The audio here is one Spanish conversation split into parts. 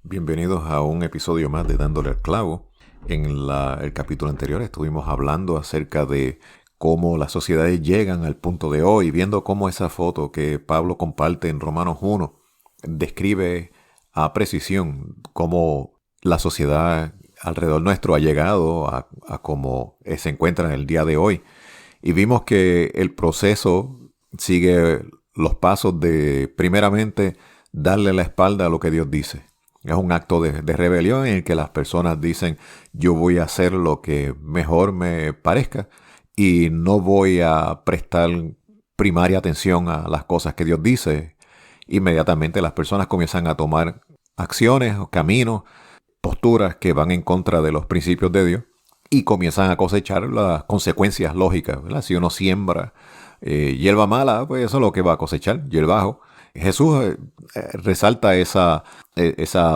Bienvenidos a un episodio más de Dándole al Clavo. En el capítulo anterior estuvimos hablando acerca de cómo las sociedades llegan al punto de hoy, viendo cómo esa foto que Pablo comparte en Romanos 1 describe a precisión cómo la sociedad alrededor nuestro ha llegado a cómo se encuentra en el día de hoy. Y vimos que el proceso sigue los pasos de, primeramente, darle la espalda a lo que Dios dice. Es un acto de rebelión en el que las personas dicen, yo voy a hacer lo que mejor me parezca y no voy a prestar primaria atención a las cosas que Dios dice. Inmediatamente las personas comienzan a tomar acciones, caminos, posturas que van en contra de los principios de Dios y comienzan a cosechar las consecuencias lógicas, ¿verdad? Si uno siembra hierba mala, pues eso es lo que va a cosechar, hierbajo. Jesús resalta esa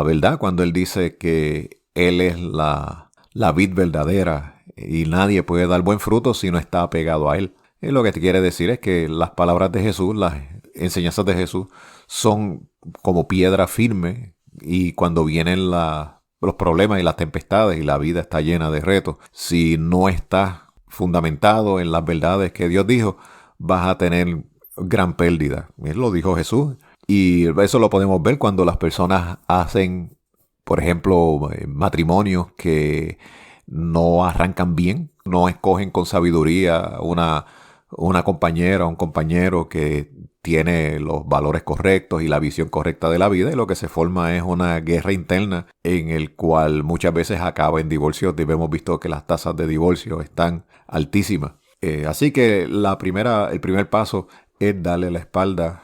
verdad cuando él dice que Él es la vid verdadera y nadie puede dar buen fruto si no está apegado a Él. Y lo que te quiere decir es que las palabras de Jesús, las enseñanzas de Jesús, son como piedra firme y cuando vienen los problemas y las tempestades y la vida está llena de retos, si no estás fundamentado en las verdades que Dios dijo, vas a tener gran pérdida. Él lo dijo Jesús. Y eso lo podemos ver cuando las personas hacen, por ejemplo, matrimonios que no arrancan bien, no escogen con sabiduría una compañera o un compañero que tiene los valores correctos y la visión correcta de la vida, y lo que se forma es una guerra interna en el cual muchas veces acaba en divorcios. Hemos visto que las tasas de divorcio están altísimas. Así que el primer paso es darle la espalda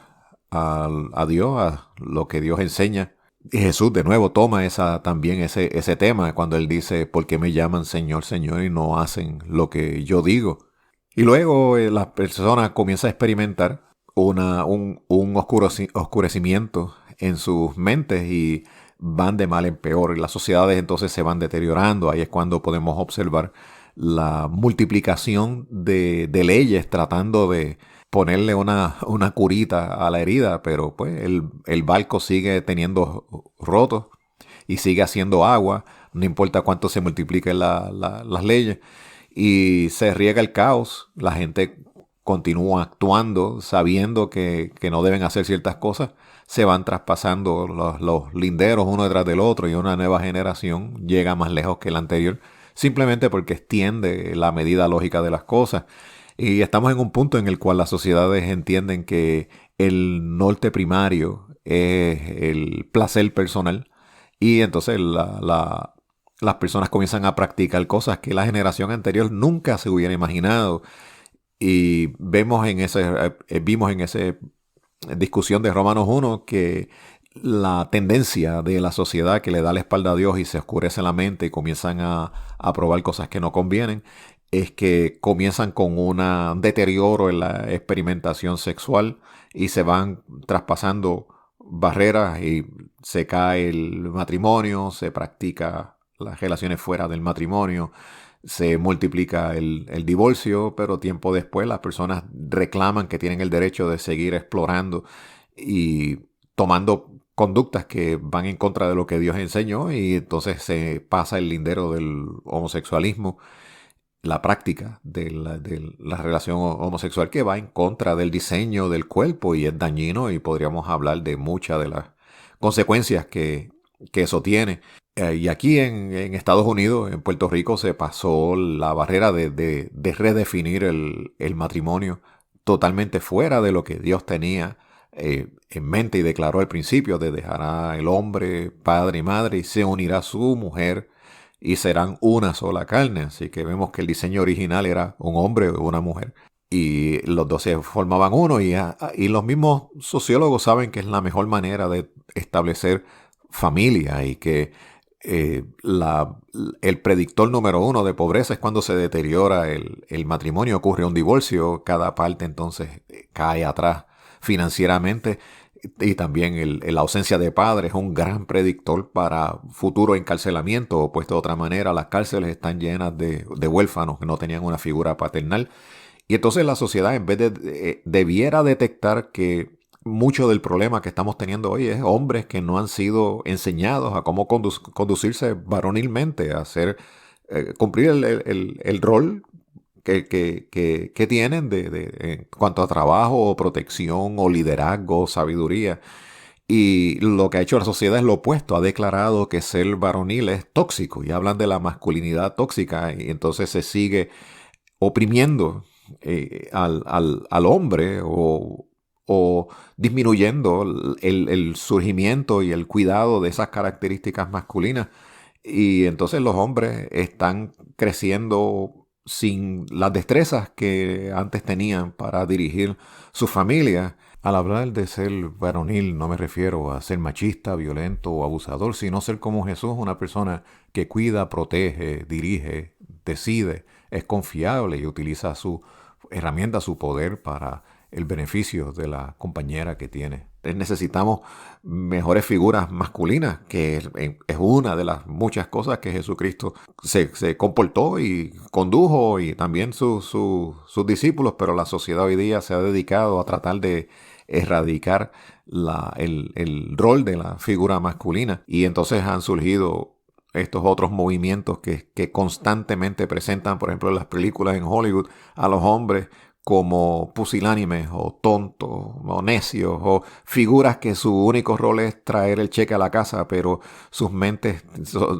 a Dios, a lo que Dios enseña. Y Jesús de nuevo toma también ese tema cuando él dice, ¿por qué me llaman Señor, Señor y no hacen lo que yo digo? Y luego las personas comienzan a experimentar un oscurecimiento en sus mentes y van de mal en peor. Y las sociedades entonces se van deteriorando. Ahí es cuando podemos observar la multiplicación de leyes tratando de ponerle una curita a la herida, pero pues el barco sigue teniendo rotos y sigue haciendo agua, no importa cuánto se multipliquen las leyes, y se riega el caos. La gente continúa actuando sabiendo que no deben hacer ciertas cosas, se van traspasando los linderos uno detrás del otro y una nueva generación llega más lejos que la anterior, simplemente porque extiende la medida lógica de las cosas. Y estamos en un punto en el cual las sociedades entienden que el norte primario es el placer personal y entonces las personas comienzan a practicar cosas que la generación anterior nunca se hubiera imaginado. Y vimos en esa discusión de Romanos 1 que la tendencia de la sociedad que le da la espalda a Dios y se oscurece la mente y comienzan a probar cosas que no convienen, es que comienzan con un deterioro en la experimentación sexual y se van traspasando barreras y se cae el matrimonio, se practica las relaciones fuera del matrimonio, se multiplica el divorcio, pero tiempo después las personas reclaman que tienen el derecho de seguir explorando y tomando conductas que van en contra de lo que Dios enseñó, y entonces se pasa el lindero del homosexualismo, la práctica de la relación homosexual que va en contra del diseño del cuerpo y es dañino, y podríamos hablar de muchas de las consecuencias que eso tiene. Y aquí en Estados Unidos, en Puerto Rico, se pasó la barrera de redefinir el matrimonio totalmente fuera de lo que Dios tenía en mente y declaró al principio, de dejará el hombre, padre y madre, y se unirá a su mujer y serán una sola carne. Así que vemos que el diseño original era un hombre o una mujer y los dos se formaban uno, y los mismos sociólogos saben que es la mejor manera de establecer familia y que el predictor número uno de pobreza es cuando se deteriora el matrimonio, ocurre un divorcio, cada parte entonces cae atrás financieramente, y también la ausencia de padres es un gran predictor para futuro encarcelamiento, o puesto de otra manera, las cárceles están llenas de huérfanos que no tenían una figura paternal. Y entonces la sociedad, en vez debiera detectar que mucho del problema que estamos teniendo hoy es hombres que no han sido enseñados a cómo conducirse varonilmente, a hacer, cumplir el rol que tienen en cuanto a trabajo o protección o liderazgo, sabiduría. Y lo que ha hecho la sociedad es lo opuesto. Ha declarado que ser varonil es tóxico y hablan de la masculinidad tóxica y entonces se sigue oprimiendo al hombre o disminuyendo el surgimiento y el cuidado de esas características masculinas. Y entonces los hombres están creciendo sin las destrezas que antes tenían para dirigir su familia. Al hablar de ser varonil no me refiero a ser machista, violento o abusador, sino ser como Jesús, una persona que cuida, protege, dirige, decide, es confiable y utiliza su herramienta, su poder para el beneficio de la compañera que tiene. Necesitamos mejores figuras masculinas, que es una de las muchas cosas que Jesucristo se comportó y condujo, y también sus discípulos, pero la sociedad hoy día se ha dedicado a tratar de erradicar el rol de la figura masculina, y entonces han surgido estos otros movimientos que constantemente presentan, por ejemplo, en las películas en Hollywood, a los hombres como pusilánimes o tontos o necios o figuras que su único rol es traer el cheque a la casa, pero sus mentes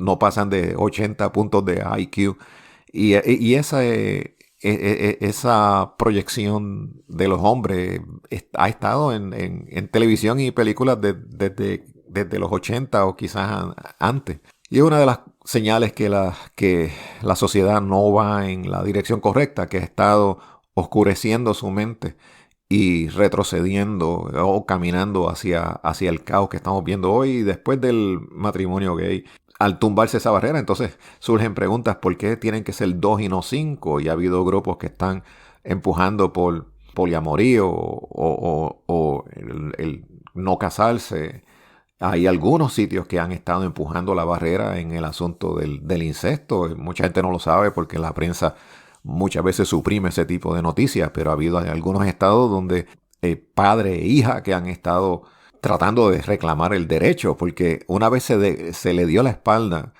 no pasan de 80 puntos de IQ. Y esa proyección de los hombres ha estado en televisión y películas desde los 80 o quizás antes. Y es una de las señales que la sociedad no va en la dirección correcta, que ha estado oscureciendo su mente y retrocediendo o caminando hacia el caos que estamos viendo hoy después del matrimonio gay. Al tumbarse esa barrera, entonces surgen preguntas: ¿por qué tienen que ser 2 y no 5? Y ha habido grupos que están empujando por poliamorío o el no casarse. Hay algunos sitios que han estado empujando la barrera en el asunto del incesto. Mucha gente no lo sabe porque la prensa muchas veces suprime ese tipo de noticias, pero ha habido algunos estados donde padre e hija que han estado tratando de reclamar el derecho, porque una vez se le dio la espalda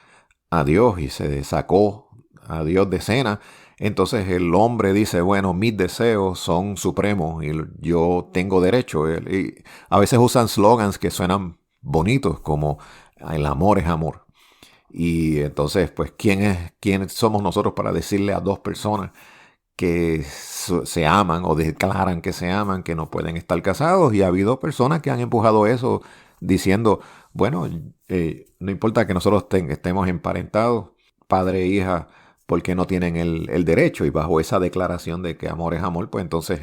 a Dios y se sacó a Dios de escena, entonces el hombre dice: bueno, mis deseos son supremos y yo tengo derecho. Y a veces usan slogans que suenan bonitos, como el amor es amor. Y entonces, pues, ¿quién somos nosotros para decirle a dos personas que se aman o declaran que se aman, que no pueden estar casados? Y ha habido personas que han empujado eso diciendo: bueno, no importa que nosotros estemos emparentados, padre e hija, porque no tienen el derecho. Y bajo esa declaración de que amor es amor, pues entonces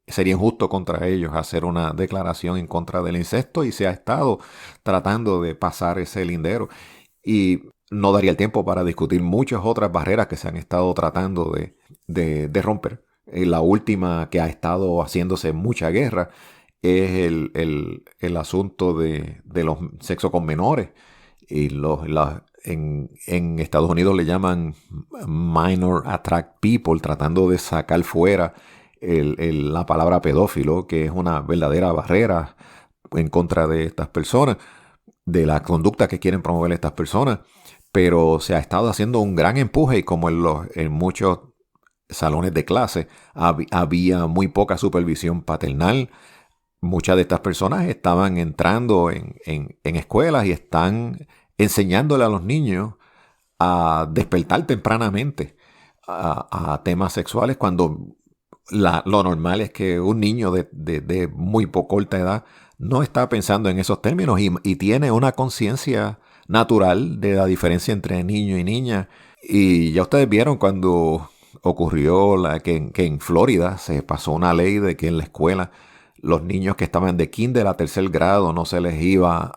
sería injusto contra ellos hacer una declaración en contra del incesto, y se ha estado tratando de pasar ese lindero. Y no daría el tiempo para discutir muchas otras barreras que se han estado tratando de romper. La última que ha estado haciéndose mucha guerra es el asunto de los sexo con menores. Y en Estados Unidos le llaman minor attract people, tratando de sacar fuera la palabra pedófilo, que es una verdadera barrera en contra de estas personas, de la conducta que quieren promover estas personas. Pero se ha estado haciendo un gran empuje, y como en muchos salones de clase había muy poca supervisión paternal, muchas de estas personas estaban entrando en escuelas y están enseñándole a los niños a despertar tempranamente a temas sexuales, cuando lo normal es que un niño de muy corta edad no está pensando en esos términos y tiene una conciencia natural de la diferencia entre niño y niña. Y ya ustedes vieron cuando ocurrió que en Florida se pasó una ley de que en la escuela los niños que estaban de kinder a tercer grado no se les iba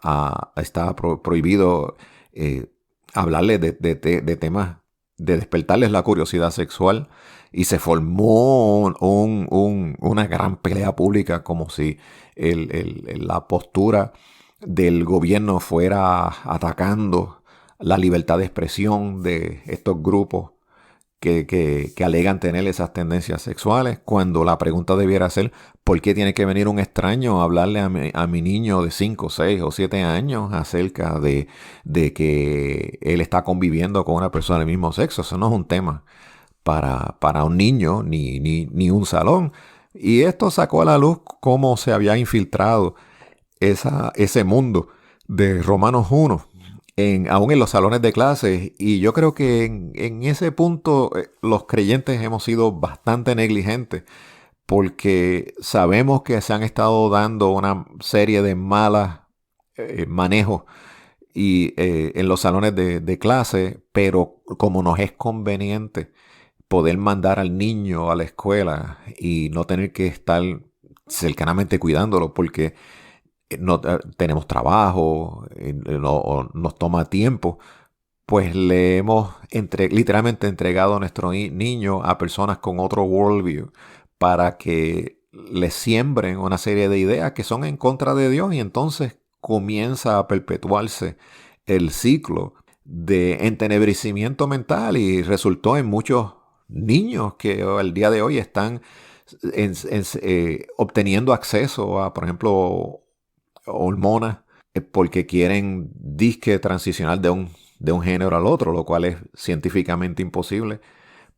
estaba prohibido hablarles de temas, de despertarles la curiosidad sexual. Y se formó una gran pelea pública, como si la postura del gobierno fuera atacando la libertad de expresión de estos grupos que alegan tener esas tendencias sexuales, cuando la pregunta debiera ser, ¿por qué tiene que venir un extraño a hablarle a mi niño de 5, 6 o 7 años acerca de que él está conviviendo con una persona del mismo sexo? Eso no es un tema para un niño ni un salón. Y esto sacó a la luz cómo se había infiltrado ese mundo de Romanos 1, aún en los salones de clases. Y yo creo que en ese punto los creyentes hemos sido bastante negligentes, porque sabemos que se han estado dando una serie de malas manejos en los salones de clase, pero como nos es conveniente poder mandar al niño a la escuela y no tener que estar cercanamente cuidándolo, porque no tenemos trabajo, o nos toma tiempo, pues le hemos literalmente entregado a nuestro niño a personas con otro worldview para que le siembren una serie de ideas que son en contra de Dios, y entonces comienza a perpetuarse el ciclo de entenebrecimiento mental, y resultó en muchos niños que al día de hoy están obteniendo acceso a, por ejemplo, hormonas, porque quieren disque transicionar de un género al otro, lo cual es científicamente imposible,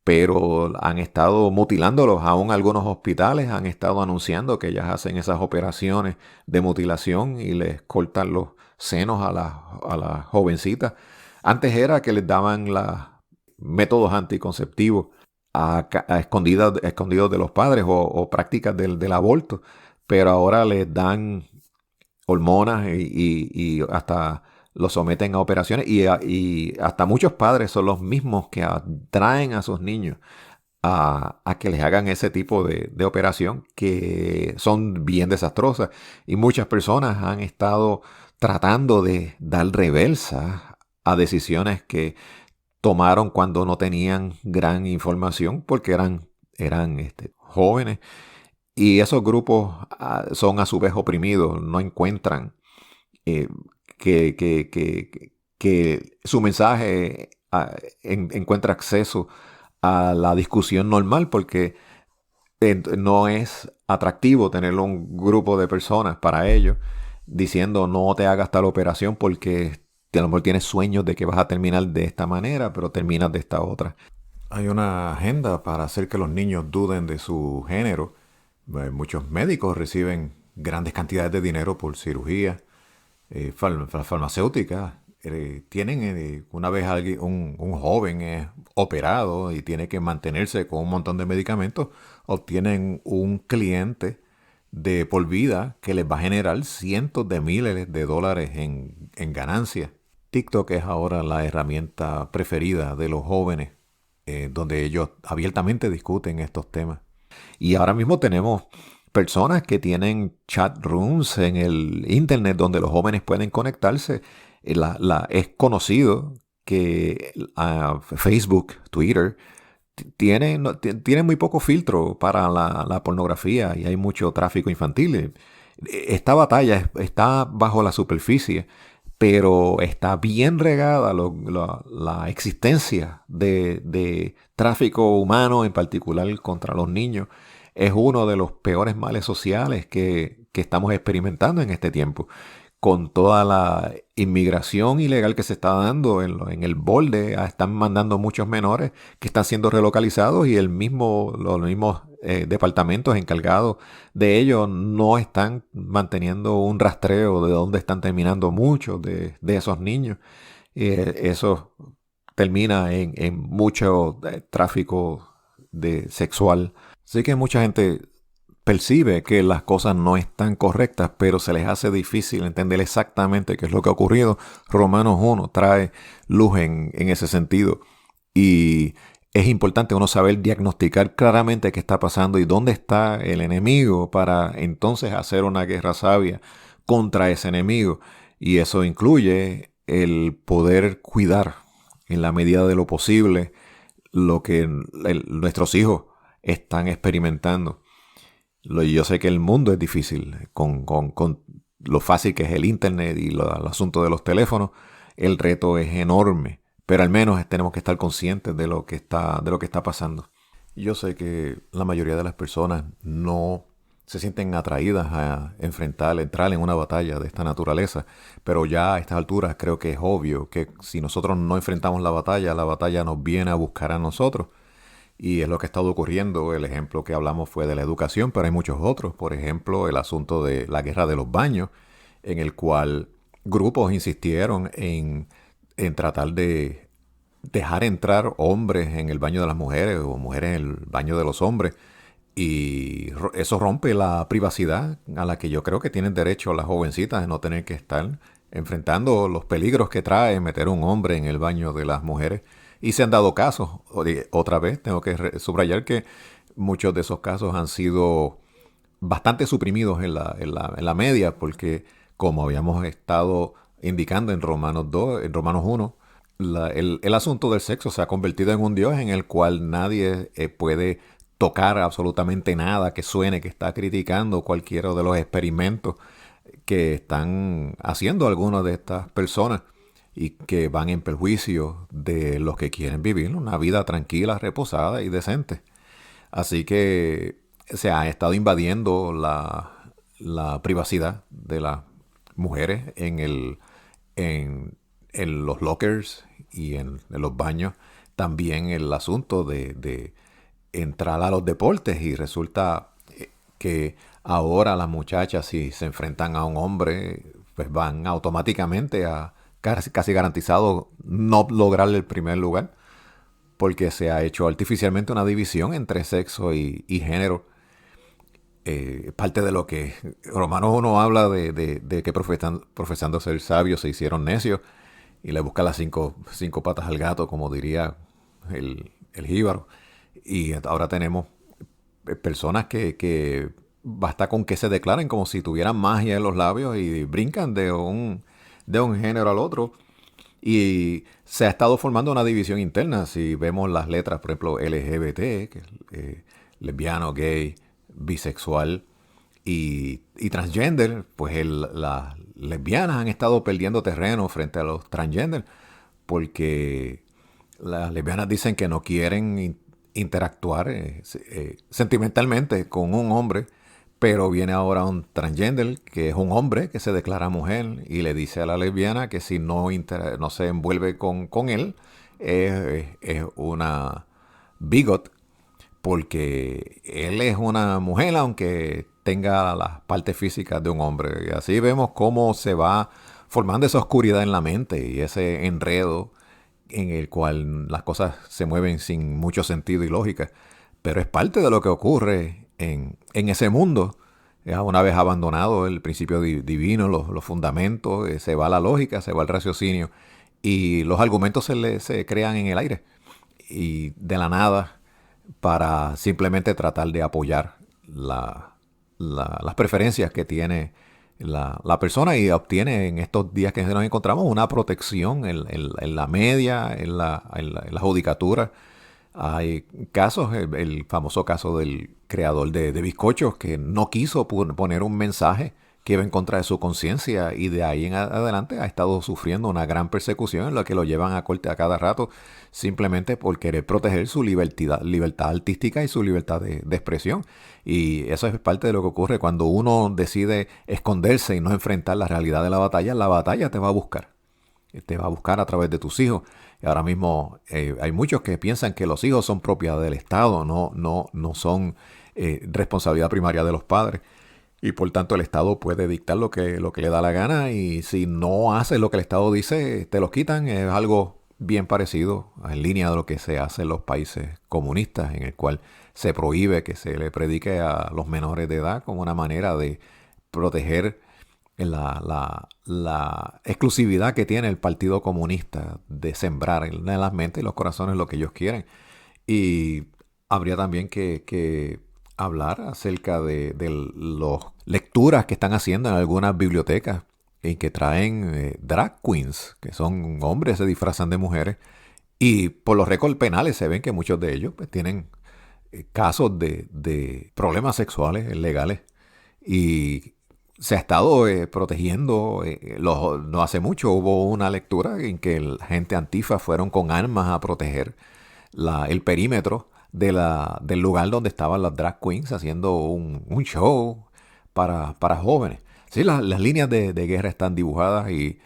pero han estado mutilándolos. Aún algunos hospitales han estado anunciando que ellas hacen esas operaciones de mutilación y les cortan los senos a las jovencitas. Antes era que les daban los métodos anticonceptivos escondidos de los padres, o prácticas del aborto, pero ahora les dan hormonas y hasta los someten a operaciones, y hasta muchos padres son los mismos que atraen a sus niños a que les hagan ese tipo de operación, que son bien desastrosas, y muchas personas han estado tratando de dar reversa a decisiones que tomaron cuando no tenían gran información, porque eran jóvenes. Y esos grupos son a su vez oprimidos, no encuentran eh, que su mensaje encuentra acceso a la discusión normal, porque no es atractivo tener un grupo de personas para ellos diciendo no te hagas tal operación porque a lo mejor tienes sueños de que vas a terminar de esta manera, pero terminas de esta otra. Hay una agenda para hacer que los niños duden de su género. Muchos médicos reciben grandes cantidades de dinero por cirugía. Farmacéuticas tienen, una vez un joven es operado y tiene que mantenerse con un montón de medicamentos, obtienen un cliente de por vida que les va a generar cientos de miles de dólares en ganancias. TikTok es ahora la herramienta preferida de los jóvenes, donde ellos abiertamente discuten estos temas. Y ahora mismo tenemos personas que tienen chat rooms en el internet donde los jóvenes pueden conectarse. Es conocido que Facebook, Twitter, tienen muy poco filtro para la pornografía, y hay mucho tráfico infantil. Esta batalla está bajo la superficie, pero está bien regada la existencia de tráfico humano, en particular contra los niños. Es uno de los peores males sociales que estamos experimentando en este tiempo, con toda la inmigración ilegal que se está dando en el borde. Están mandando muchos menores que están siendo relocalizados, y los mismos departamentos encargados de ello no están manteniendo un rastreo de dónde están terminando muchos de esos niños. Eso termina en mucho tráfico sexual. Así que mucha gente percibe que las cosas no están correctas, pero se les hace difícil entender exactamente qué es lo que ha ocurrido. Romanos 1 trae luz en ese sentido, y es importante uno saber diagnosticar claramente qué está pasando y dónde está el enemigo, para entonces hacer una guerra sabia contra ese enemigo. Y eso incluye el poder cuidar en la medida de lo posible lo que nuestros hijos están experimentando. Yo sé que el mundo es difícil con lo fácil que es el internet y el asunto de los teléfonos. El reto es enorme, pero al menos tenemos que estar conscientes de lo que está pasando. Yo sé que la mayoría de las personas no se sienten atraídas a entrar en una batalla de esta naturaleza, pero ya a estas alturas creo que es obvio que si nosotros no enfrentamos la batalla nos viene a buscar a nosotros. Y es lo que ha estado ocurriendo. El ejemplo que hablamos fue de la educación, pero hay muchos otros. Por ejemplo, el asunto de la guerra de los baños, en el cual grupos insistieron en tratar de dejar entrar hombres en el baño de las mujeres o mujeres en el baño de los hombres. Y eso rompe la privacidad a la que yo creo que tienen derecho las jovencitas de no tener que estar enfrentando los peligros que trae meter un hombre en el baño de las mujeres. Y se han dado casos. Otra vez tengo que subrayar que muchos de esos casos han sido bastante suprimidos en la media, porque como habíamos estado indicando en Romanos 2, en Romanos 1, el asunto del sexo se ha convertido en un Dios en el cual nadie puede tocar absolutamente nada que suene, que está criticando cualquiera de los experimentos que están haciendo algunas de estas personas y que van en perjuicio de los que quieren vivir una vida tranquila, reposada y decente. Así que se ha estado invadiendo la privacidad de las mujeres en los lockers y en los baños. También el asunto de entrar a los deportes, y resulta que ahora las muchachas, si se enfrentan a un hombre, pues van automáticamente a casi garantizado no lograr el primer lugar, porque se ha hecho artificialmente una división entre sexo y género. Parte de lo que Romanos 1 habla de que profesando ser sabios se hicieron necios, y le busca las cinco patas al gato, como diría el jíbaro. Y ahora tenemos personas que basta con que se declaren como si tuvieran magia en los labios y brincan de un género al otro. Y se ha estado formando una división interna. Si vemos las letras, por ejemplo, LGBT, que es lesbiano, gay, bisexual y transgender, pues las lesbianas han estado perdiendo terreno frente a los transgender, porque las lesbianas dicen que no quieren interactuar sentimentalmente con un hombre, pero viene ahora un transgender, que es un hombre que se declara mujer, y le dice a la lesbiana que si no se envuelve con él, es una bigot, porque él es una mujer aunque tenga las partes físicas de un hombre. Y así vemos cómo se va formando esa oscuridad en la mente y ese enredo en el cual las cosas se mueven sin mucho sentido y lógica. Pero es parte de lo que ocurre en ese mundo. Ya una vez abandonado el principio divino, los fundamentos, se va la lógica, se va el raciocinio, y los argumentos se crean en el aire y de la nada, para simplemente tratar de apoyar las preferencias que tiene la persona, y obtiene en estos días que nos encontramos una protección en la media, en la judicatura. Hay casos, el famoso caso del creador de bizcochos, que no quiso poner un mensaje que iba en contra de su conciencia, y de ahí en adelante ha estado sufriendo una gran persecución en la que lo llevan a corte a cada rato, simplemente por querer proteger su libertad artística y su libertad de expresión. Y eso es parte de lo que ocurre cuando uno decide esconderse y no enfrentar la realidad de la batalla te va a buscar. Te va a buscar a través de tus hijos. Y ahora mismo hay muchos que piensan que los hijos son propiedad del Estado, no son responsabilidad primaria de los padres. Y por tanto el Estado puede dictar lo que le da la gana, y si no haces lo que el Estado dice, te lo quitan. Es algo bien parecido, en línea de lo que se hace en los países comunistas, en el cual se prohíbe que se le predique a los menores de edad como una manera de proteger la exclusividad que tiene el Partido Comunista de sembrar en las mentes y los corazones lo que ellos quieren. Y habría también que hablar acerca de las lecturas que están haciendo en algunas bibliotecas, y que traen drag queens, que son hombres, se disfrazan de mujeres, y por los récords penales se ven que muchos de ellos pues, tienen casos de problemas sexuales legales, y se ha estado protegiendo. No hace mucho hubo una lectura en que la gente antifa fueron con armas a proteger el perímetro del lugar donde estaban las drag queens haciendo un show para jóvenes. Sí, las líneas de guerra están dibujadas y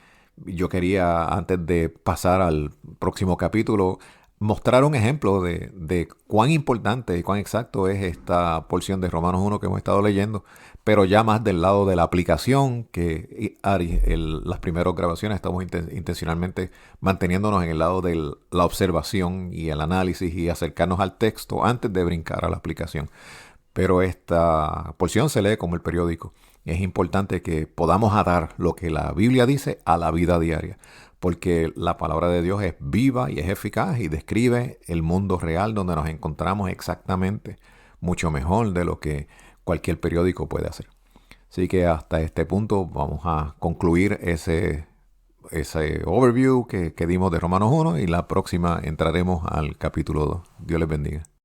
yo quería, antes de pasar al próximo capítulo, mostrar un ejemplo de cuán importante y cuán exacto es esta porción de Romanos 1 que hemos estado leyendo, pero ya más del lado de la aplicación, que Ari, las primeras grabaciones estamos intencionalmente manteniéndonos en el lado de la observación y el análisis y acercarnos al texto antes de brincar a la aplicación. Pero esta porción se lee como el periódico. Es importante que podamos atar lo que la Biblia dice a la vida diaria, porque la palabra de Dios es viva y es eficaz y describe el mundo real donde nos encontramos exactamente, mucho mejor de lo que cualquier periódico puede hacer. Así que hasta este punto vamos a concluir ese overview que dimos de Romanos 1 y la próxima entraremos al capítulo 2. Dios les bendiga.